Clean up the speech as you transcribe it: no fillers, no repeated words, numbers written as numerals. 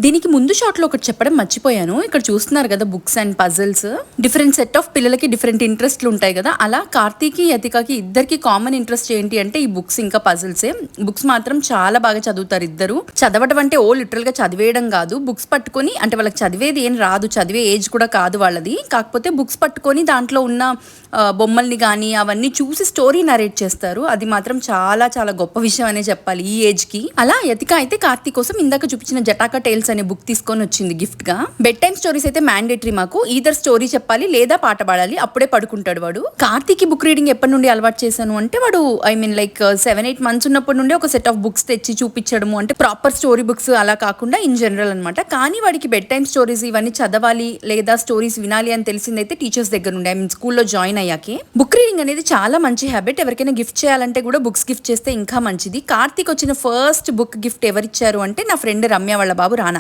దీనికి ముందు షాట్లో ఒకటి చెప్పడం మర్చిపోయాను. ఇక్కడ చూస్తున్నారు కదా books and puzzles. Different set of పిల్లలకి డిఫరెంట్ ఇంట్రెస్ట్లు ఉంటాయి కదా, అలా కార్తీకి యతికకి ఇద్దరికి కామన్ ఇంట్రెస్ట్ ఏంటి అంటే ఈ బుక్స్ ఇంకా పజిల్సే. బుక్స్ మాత్రం చాలా బాగా చదువుతారు ఇద్దరు. చదవడం అంటే లిటరల్ గా చదివేయడం కాదు, బుక్స్ పట్టుకొని, అంటే వాళ్ళకి చదివేది ఏం రాదు, చదివే ఏజ్ కూడా కాదు వాళ్ళది, కాకపోతే బుక్స్ పట్టుకొని దాంట్లో ఉన్న బొమ్మల్ని కానీ అవన్నీ చూసి స్టోరీ నరేట్ చేస్తారు. అది మాత్రం చాలా చాలా గొప్ప విషయం అనే చెప్పాలి ఈ ఏజ్ కి. అలా యతిక అయితే కార్తీక్ కోసం ఇందాక చూపించిన జటాకా టేల్స్ అనే బుక్ తీసుకొని వచ్చింది గిఫ్ట్ గా. బెడ్ టైమ్ స్టోరీస్ అయితే మ్యాండేటరీ మాకు, ఈదర్ స్టోరీ చెప్పాలి లేదా పాట పాడాలి, అప్పుడే పడుకుంటాడు వాడు. కార్తీక్ బుక్ రీడింగ్ ఎప్పటి నుండి అలవాటు చేశాను అంటే వాడు లైక్ 7-8 months ఉన్నప్పటి నుండి ఒక సెట్ ఆఫ్ బుక్స్ తెచ్చి చూపించడము, అంటే ప్రాపర్ స్టోరీ బుక్స్ అలా కాకుండా ఇన్ జనరల్ అనమాట. కానీ వాడికి బెడ్ టైమ్ స్టోరీస్ ఇవన్నీ చదవాలి లేదా స్టోరీస్ వినాలి అని తెలిసిందైతే టీచర్స్ దగ్గర నుండి, స్కూల్లో జాయిన్ అయ్యాకే. బుక్ రీడింగ్ అనేది చాలా మంచి హ్యాబిట్. ఎవరికైనా గిఫ్ట్ చేయాలంటే కూడా బుక్స్ గిఫ్ట్ చేస్తే ఇంకా మంచిది. కార్తీక్ వచ్చిన ఫస్ట్ బుక్ గిఫ్ట్ ఎవరిచ్చారు అంటే నా ఫ్రెండ్ రమ్య వాళ్ళ బాబు రానా.